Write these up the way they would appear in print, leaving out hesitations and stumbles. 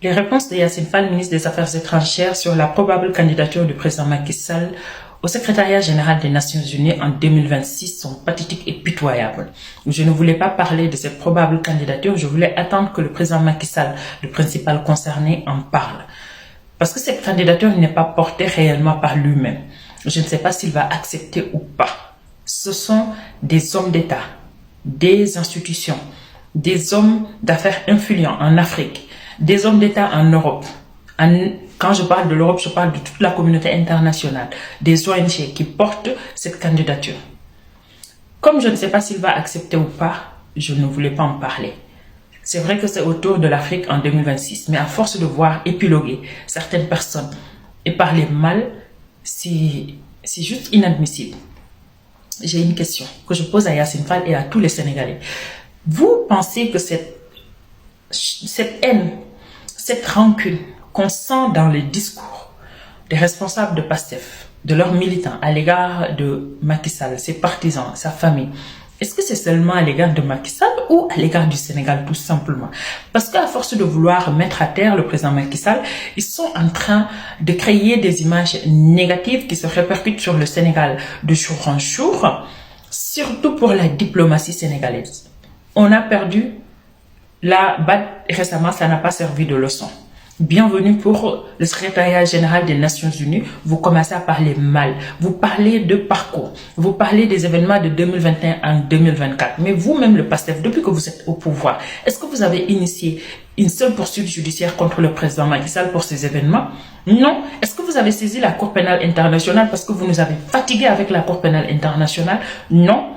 Les réponses de Yassine Fall, ministre des Affaires étrangères, sur la probable candidature du président Macky Sall au secrétariat général des Nations Unies en 2026 sont pathétiques et pitoyables. Je ne voulais pas parler de cette probable candidature, je voulais attendre que le président Macky Sall, le principal concerné, en parle. Parce que cette candidature n'est pas portée réellement par lui-même. Je ne sais pas s'il va accepter ou pas. Ce sont des hommes d'État, des institutions, des hommes d'affaires influents en Afrique, des hommes d'État en Europe. Quand je parle de l'Europe, je parle de toute la communauté internationale, des ONG qui portent cette candidature. Comme je ne sais pas s'il va accepter ou pas, je ne voulais pas en parler. C'est vrai que c'est autour de l'Afrique en 2026, mais à force de voir épiloguer certaines personnes et parler mal, c'est juste inadmissible. J'ai une question que je pose à Yassine Fall et à tous les Sénégalais. Vous pensez que cette haine, cette rancune qu'on sent dans les discours des responsables de PASTEF, de leurs militants à l'égard de Macky Sall, ses partisans, sa famille, est-ce que c'est seulement à l'égard de Macky Sall ou à l'égard du Sénégal tout simplement? Parce qu'à force de vouloir mettre à terre le président Macky Sall, ils sont en train de créer des images négatives qui se répercutent sur le Sénégal de jour en jour, surtout pour la diplomatie sénégalaise. On a perdu la BAD récemment, ça n'a pas servi de leçon. Bienvenue pour le secrétariat général des Nations Unies. Vous commencez à parler mal. Vous parlez de parcours. Vous parlez des événements de 2021 en 2024. Mais vous-même, le PASTEF, depuis que vous êtes au pouvoir, est-ce que vous avez initié une seule poursuite judiciaire contre le président Macky Sall pour ces événements? Non. Est-ce que vous avez saisi la Cour pénale internationale parce que vous nous avez fatigués avec la Cour pénale internationale? Non.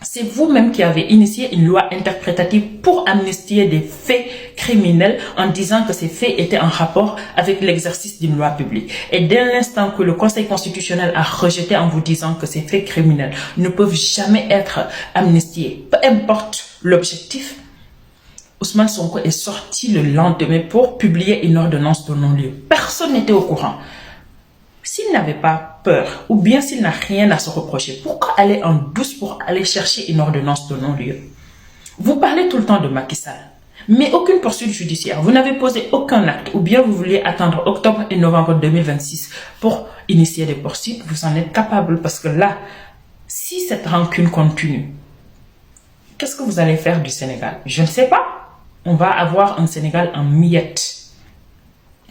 C'est vous-même qui avez initié une loi interprétative pour amnistier des faits criminels en disant que ces faits étaient en rapport avec l'exercice d'une loi publique. Et dès l'instant que le Conseil constitutionnel a rejeté en vous disant que ces faits criminels ne peuvent jamais être amnistiés, peu importe l'objectif, Ousmane Sonko est sorti le lendemain pour publier une ordonnance de non-lieu. Personne n'était au courant. S'il n'avait pas peur, ou bien s'il n'a rien à se reprocher, pourquoi aller en douce pour aller chercher une ordonnance de non-lieu? Vous parlez tout le temps de Macky Sall, mais aucune poursuite judiciaire. Vous n'avez posé aucun acte, ou bien vous voulez attendre octobre et novembre 2026 pour initier des poursuites. Vous en êtes capable, parce que là, si cette rancune continue, qu'est-ce que vous allez faire du Sénégal? Je ne sais pas. On va avoir un Sénégal en miettes.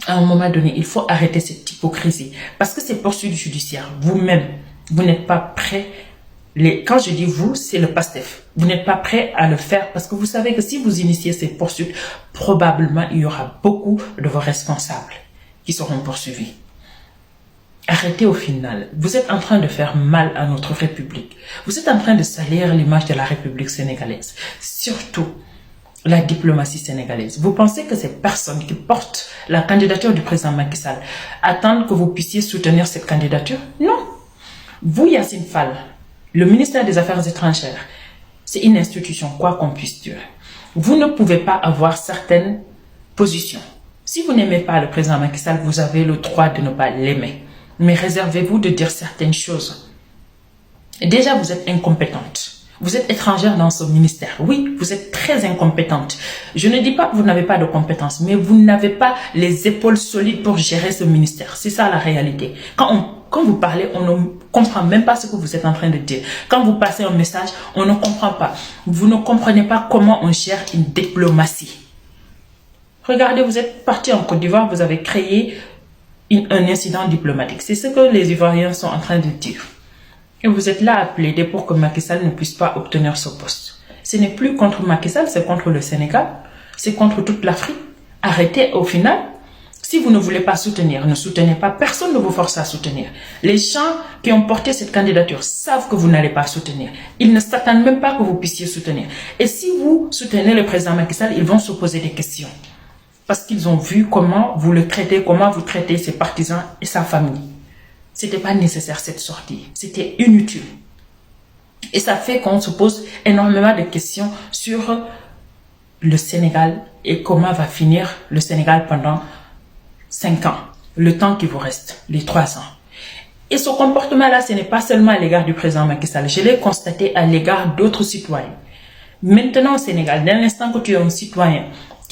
À un moment donné, il faut arrêter cette hypocrisie. Parce que ces poursuites judiciaires, vous-même, vous n'êtes pas prêt. Quand je dis vous, c'est le PASTEF. Vous n'êtes pas prêt à le faire parce que vous savez que si vous initiez ces poursuites, probablement il y aura beaucoup de vos responsables qui seront poursuivis. Arrêtez au final. Vous êtes en train de faire mal à notre République. Vous êtes en train de salir l'image de la République sénégalaise. Surtout la diplomatie sénégalaise. Vous pensez que ces personnes qui portent la candidature du président Macky Sall attendent que vous puissiez soutenir cette candidature? Non. Vous, Yassine Fall, le ministère des Affaires étrangères, c'est une institution, quoi qu'on puisse dire. Vous ne pouvez pas avoir certaines positions. Si vous n'aimez pas le président Macky Sall, vous avez le droit de ne pas l'aimer. Mais réservez-vous de dire certaines choses. Déjà, vous êtes incompétente. Vous êtes étrangère dans ce ministère. Oui, vous êtes très incompétente. Je ne dis pas que vous n'avez pas de compétences, mais vous n'avez pas les épaules solides pour gérer ce ministère. C'est ça la réalité. Quand vous parlez, on ne comprend même pas ce que vous êtes en train de dire. Quand vous passez un message, on ne comprend pas. Vous ne comprenez pas comment on gère une diplomatie. Regardez, vous êtes parti en Côte d'Ivoire, vous avez créé un incident diplomatique. C'est ce que les Ivoiriens sont en train de dire. Et vous êtes là à plaider pour que Macky Sall ne puisse pas obtenir ce poste. Ce n'est plus contre Macky Sall, c'est contre le Sénégal. C'est contre toute l'Afrique. Arrêtez au final. Si vous ne voulez pas soutenir, ne soutenez pas. Personne ne vous force à soutenir. Les gens qui ont porté cette candidature savent que vous n'allez pas soutenir. Ils ne s'attendent même pas que vous puissiez soutenir. Et si vous soutenez le président Macky Sall, ils vont se poser des questions. Parce qu'ils ont vu comment vous le traitez, comment vous traitez ses partisans et sa famille. C'était pas nécessaire cette sortie. C'était inutile. Et ça fait qu'on se pose énormément de questions sur le Sénégal et comment va finir le Sénégal pendant 5 ans. Le temps qui vous reste, les 3 ans. Et ce comportement-là, ce n'est pas seulement à l'égard du président Macky Sall. Je l'ai constaté à l'égard d'autres citoyens. Maintenant au Sénégal, dès l'instant que tu es un citoyen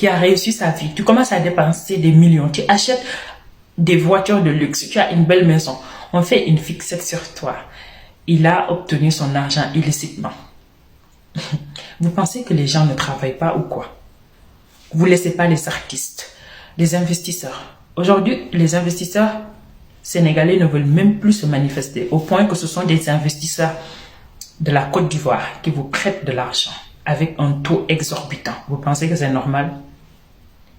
qui a réussi sa vie, tu commences à dépenser des millions, tu achètes des voitures de luxe, tu as une belle maison, on fait une fixette sur toi. Il a obtenu son argent illicitement. Vous pensez que les gens ne travaillent pas ou quoi? Vous ne laissez pas les artistes, les investisseurs. Aujourd'hui, les investisseurs sénégalais ne veulent même plus se manifester, au point que ce sont des investisseurs de la Côte d'Ivoire qui vous prêtent de l'argent avec un taux exorbitant. Vous pensez que c'est normal?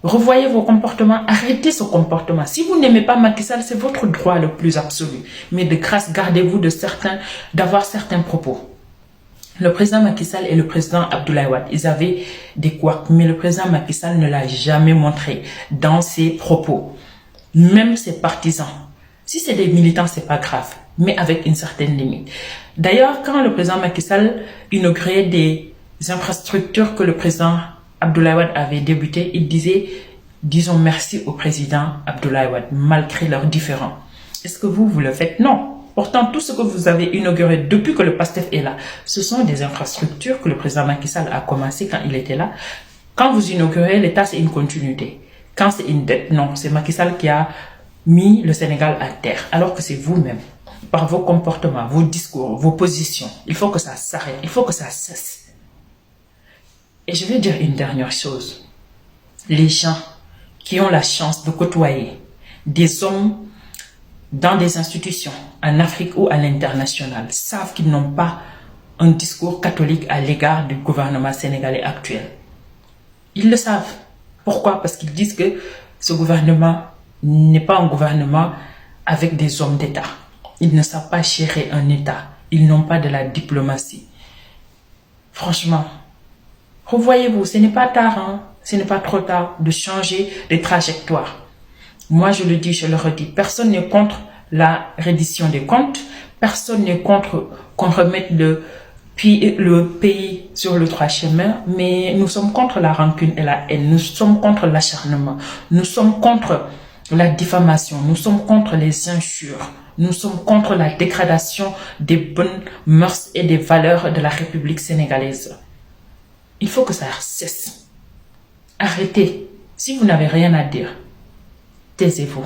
Revoyez vos comportements, arrêtez ce comportement. Si vous n'aimez pas Macky Sall, c'est votre droit le plus absolu. Mais de grâce, gardez-vous d'avoir certains propos. Le président Macky Sall et le président Abdoulaye Wade, ils avaient des couacs, mais le président Macky Sall ne l'a jamais montré dans ses propos. Même ses partisans. Si c'est des militants, c'est pas grave, mais avec une certaine limite. D'ailleurs, quand le président Macky Sall inaugurait des infrastructures que le président Abdoulaye Wade avait débuté, il disait, disons merci au président Abdoulaye Wade, malgré leurs différends. Est-ce que vous le faites? Non. Pourtant, tout ce que vous avez inauguré depuis que le PASTEF est là, ce sont des infrastructures que le président Macky Sall a commencé quand il était là. Quand vous inaugurez, l'État, c'est une continuité. Quand c'est une dette, non, c'est Macky Sall qui a mis le Sénégal à terre, alors que c'est vous-même, par vos comportements, vos discours, vos positions. Il faut que ça s'arrête, il faut que ça cesse. Et je vais dire une dernière chose. Les gens qui ont la chance de côtoyer des hommes dans des institutions, en Afrique ou à l'international, savent qu'ils n'ont pas un discours catholique à l'égard du gouvernement sénégalais actuel. Ils le savent. Pourquoi? Parce qu'ils disent que ce gouvernement n'est pas un gouvernement avec des hommes d'État. Ils ne savent pas gérer un État. Ils n'ont pas de la diplomatie. Franchement, revoyez-vous, ce n'est pas tard, hein? Ce n'est pas trop tard de changer de trajectoire. Moi, je le dis, je le redis, personne n'est contre la reddition des comptes, personne n'est contre qu'on remette le pays sur le droit chemin, mais nous sommes contre la rancune et la haine, nous sommes contre l'acharnement, nous sommes contre la diffamation, nous sommes contre les injures, nous sommes contre la dégradation des bonnes mœurs et des valeurs de la République sénégalaise. Il faut que ça cesse. Arrêtez. Si vous n'avez rien à dire, taisez-vous.